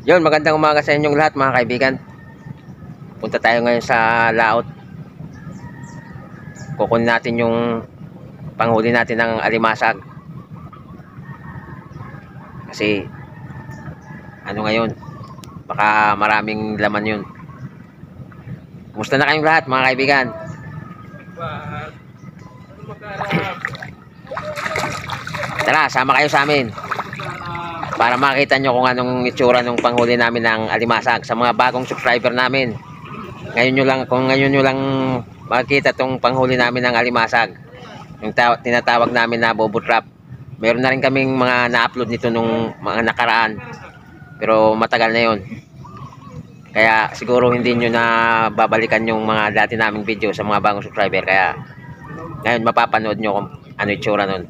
Yun, magandang umaga sa inyong lahat mga kaibigan. Punta tayo ngayon sa laot. Kukunin natin yung panghuli natin ng alimasag. Kasi ano ngayon, baka maraming laman yun. Kumusta na kayong lahat mga kaibigan? Tara, sama kayo sa amin para makita nyo kung anong itsura ng panghuli namin ng alimasag. Sa mga bagong subscriber namin, ngayon nyo lang makikita tong panghuli namin ng alimasag, yung tinatawag namin na bobo trap. Meron na rin kaming mga na-upload nito nung mga nakaraan, pero matagal na yon, kaya siguro hindi nyo na babalikan yung mga dati naming video sa mga bagong subscriber. Kaya ngayon mapapanood nyo kung ano itsura nun.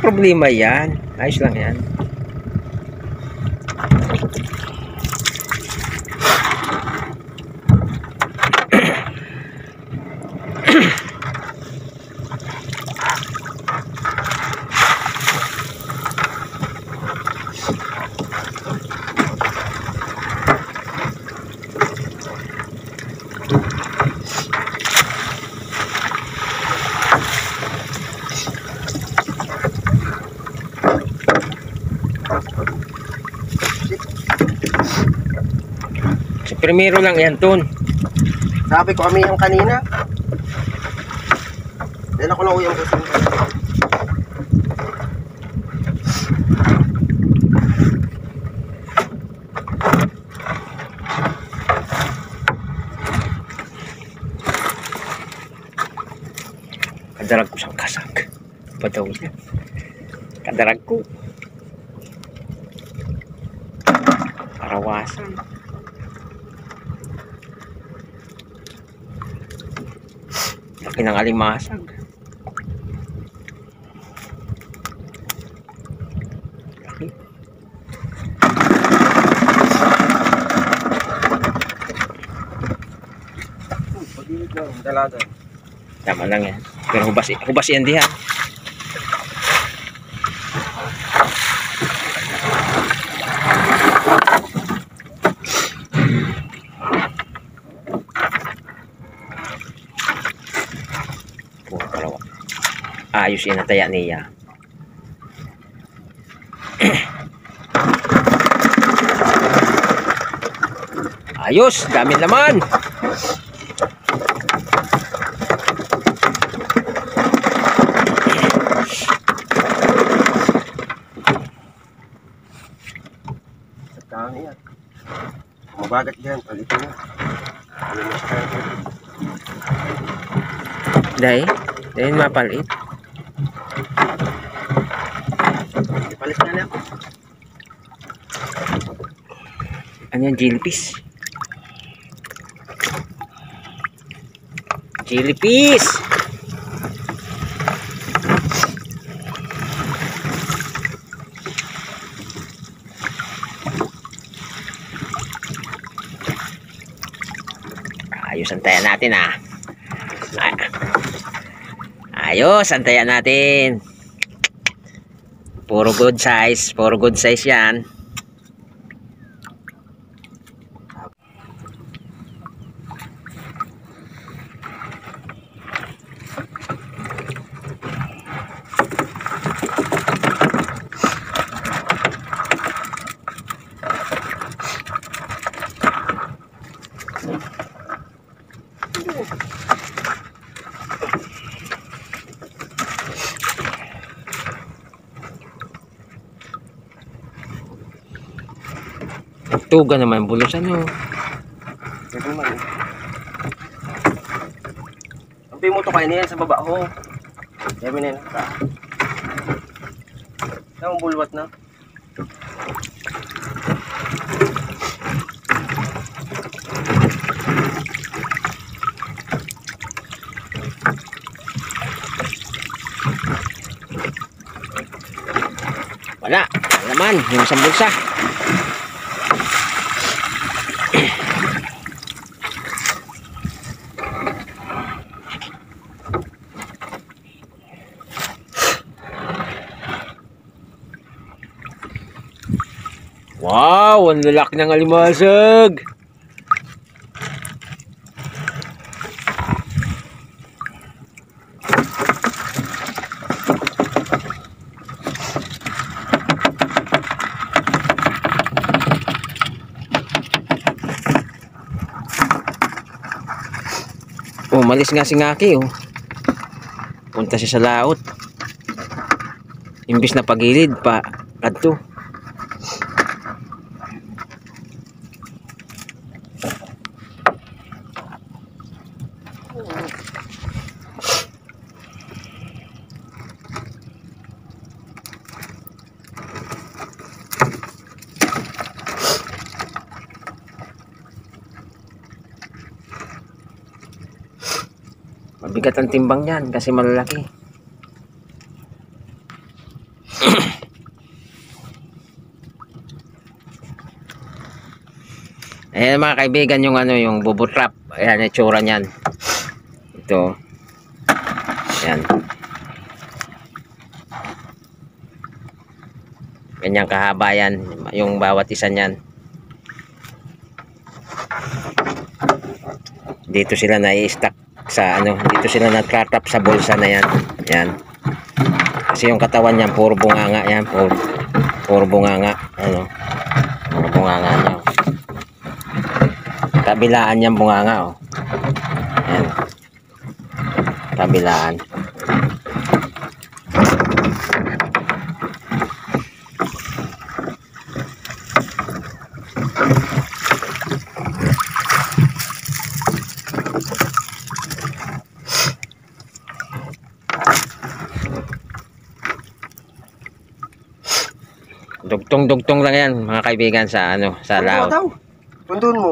Problema yan, ayos lang yan. Primero lang yan, Ton. Sabi ko kami yung kanina. Dahil ako na uyang ko. Kadarag ko sa kasag. Padaw niya. Kadarag ko. Parawasan. Laki ng alimasag. Laki. Dalaga. Tama lang yan. Pero hubas yan dihan. Ayos yan nataya niya. Ayos, dami naman. Dami yan. Mabagat yan, palitin na. Ano na siya? Dahil mapalit. Palis na lang. Ano yan, jellyfish? Jellyfish! Ayos, antayan natin ah. Ayos, antayan natin. Puro good size yan. Tuga naman bulos ano. Pwede man eh. Ang pimo to kayo niyan sa baba ho. Kaya na yun. Ang bulwat na. Wala naman yung isang bulsa. Wow, ang lalaki ng alimasag. Oh, malis nga si Ngaki oh. Punta siya sa laot. Imbis na pagilid pa adto. Mabigat ang timbang niyan kasi malalaki. Ayan mga kaibigan yung ano, yung bubo trap. Ayan yung tsura niyan. Ito. Ayan. Ganyang kahaba yan yung bawat isa niyan. Dito sila nai-stack sa ano, dito sila nagka-trap sa bulsa na yan. Yan. Kasi yung katawan niyan puro bunganga yan, puro bunganga, ano. Puro bunganga niya. Kabilaan niyang bunganga oh. Yan. Kabilaan. Dugtong-dugtong lang yan mga kaibigan sa ano, sa laot. Tundun mo.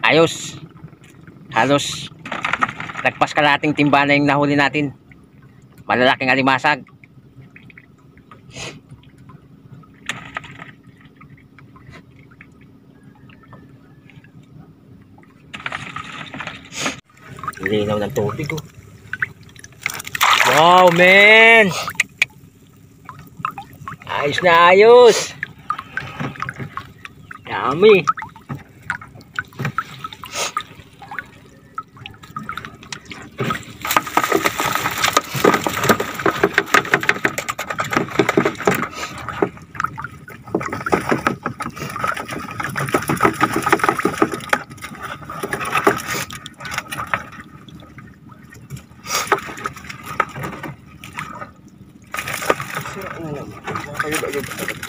Ayos. Halos nagpas kalating timba na yung nahuli natin. Malalaking alimasag. Linaw ng tubig oh. Wow, man! Ayos na ayos! Dami!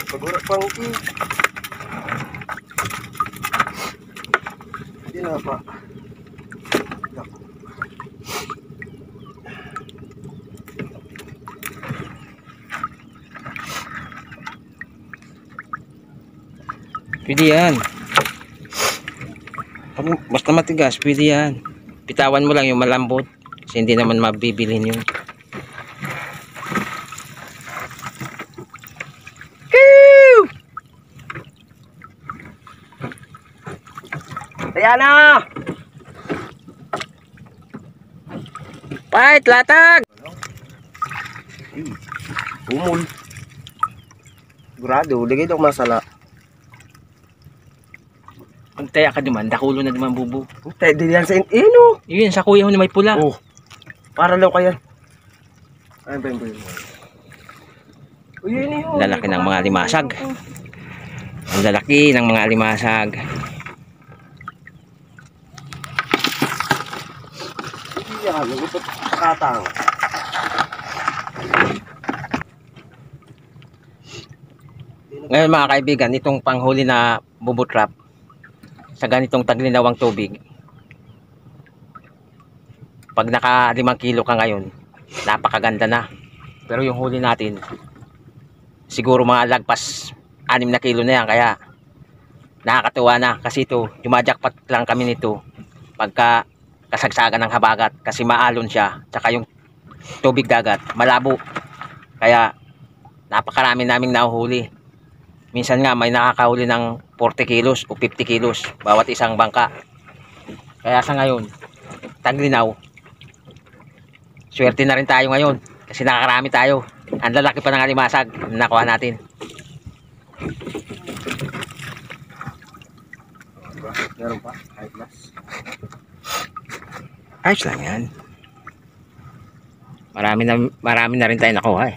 Pagura pang ki. Hindi na pa. Pwede yan. Basta matigas, pwede yan. Pitawan mo lang yung malambot. Kasi hindi naman mabibilin yun. Ayan na! Fight, latag! Umul. Sigurado, ligay daw masala. Antay ka duman, dakulo na duman bubo. Tayo din yan sa ino. Yun, sa kuya mo na may pula. Oh, para daw kaya. Ay, ba yun? Lalaki ng mga limasag. Ang lalaki ng mga limasag. Yan, nagutot katang. Ngayon mga kaibigan, itong panghuli na bubutrap sa ganitong taglinawang tubig, pag naka 5 kilo ka ngayon, napakaganda na. Pero yung huli natin, siguro mga lagpas 6 na kilo na yan, kaya nakakatuwa na. Kasi ito, jumajakpat lang kami nito pagka kasagsagan ng habagat, kasi maalon siya, tsaka yung tubig dagat malabo, kaya napakarami naming nahuhuli. Minsan nga may nakakahuli ng 40 kilos o 50 kilos bawat isang bangka. Kaya sa ngayon, taglinaw, swerte na rin tayo ngayon kasi nakakarami tayo. Ang lalaki pa ng alimasag na nakuha natin. Meron pa? High class? Ayos lang yan. Marami na rin tayo nakuha eh.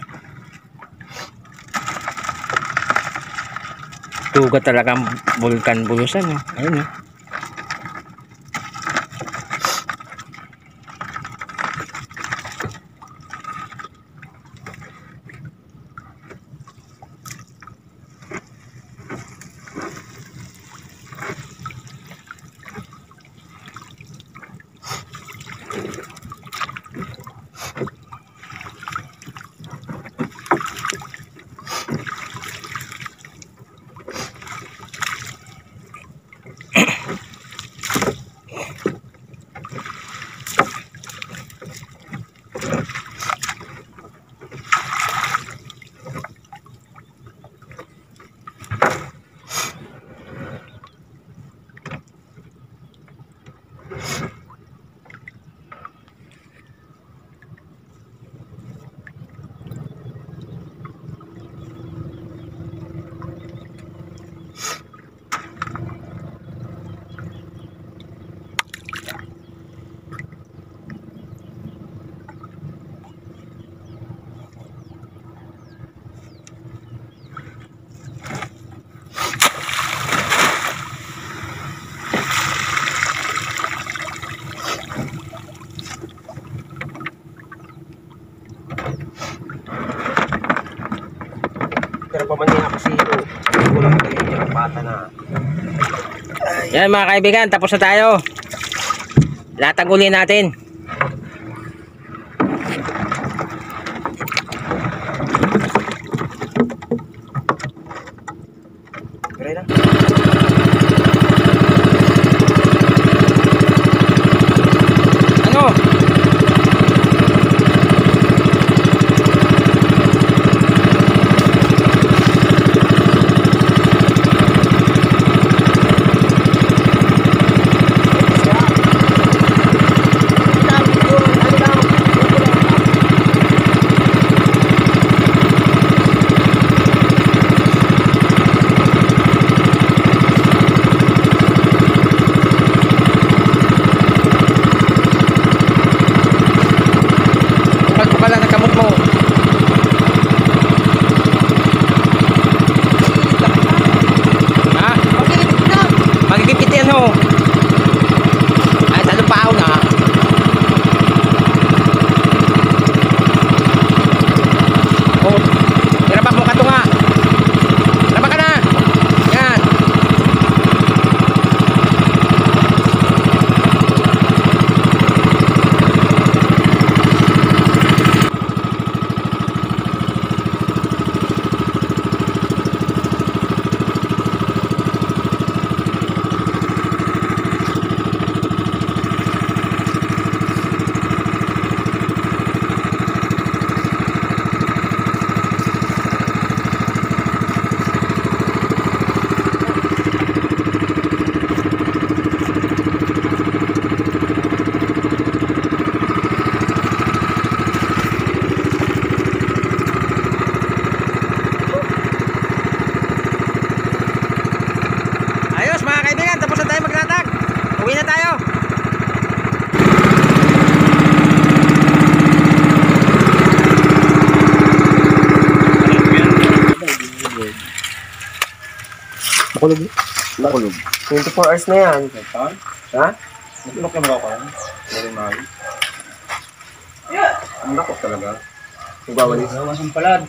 Tuga talagang bulkan bulusan eh. Ayun eh. Pero pamanya kasi ito. Wala ka tayo yung pata na. Yan mga kaibigan, tapos na tayo. Latagulin natin. Kaya na. Ano? Uwi na tayo. Makulog. Makulog. 24 hours na yan. Ha? Nakulok yung mga kan. Meron mali. Ang lakot talaga. Nagwawalis. Gawas ang palad.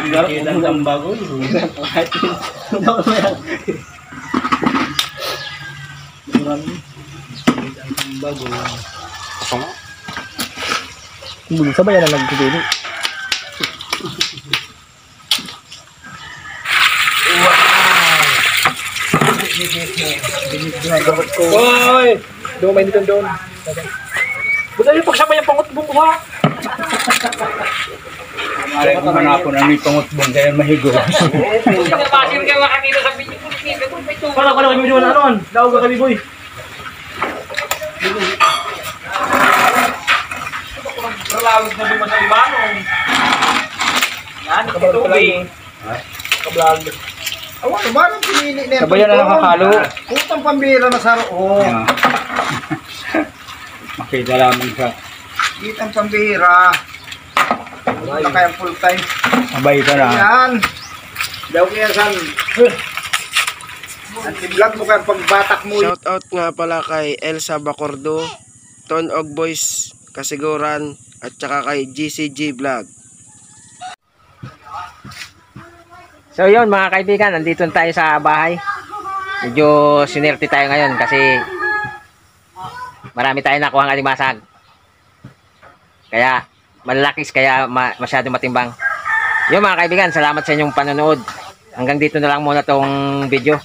Kita ang bago. Bulsa ba yan ang nagtutuli? Hoy! Doon may dito doon. Buta yung pagsama yung pangutbong ko ha. Alay ko manapon ang may pangutbong kaya mahigo. Pinapasin kayo kanina sa video ko. Wala kami video na anon. Daw ka kami boy. Kalawig na duman sa libanong. Yan, tubig. Kablag. Awa, naman ang pinili na Sabayan na nakakalo. Putang pambira na sa oo. Makita lamang sa Kitang pambira. Wala kayang full time. sabay ka na. Yan. Daw kaya san. Anti-vlog mo kayang pagbatak mo. Shout out nga pala kay Elsa Bacordo, Ton Og Boys Kasiguran, at saka kay GCG Vlog. So yun mga kaibigan, nandito na tayo sa bahay. Medyo sinerte tayo ngayon kasi marami tayong nakuha ng alimasag. Kaya malalakis, kaya masyado matimbang. Yun mga kaibigan, salamat sa inyong panonood. Hanggang dito na lang muna tong video.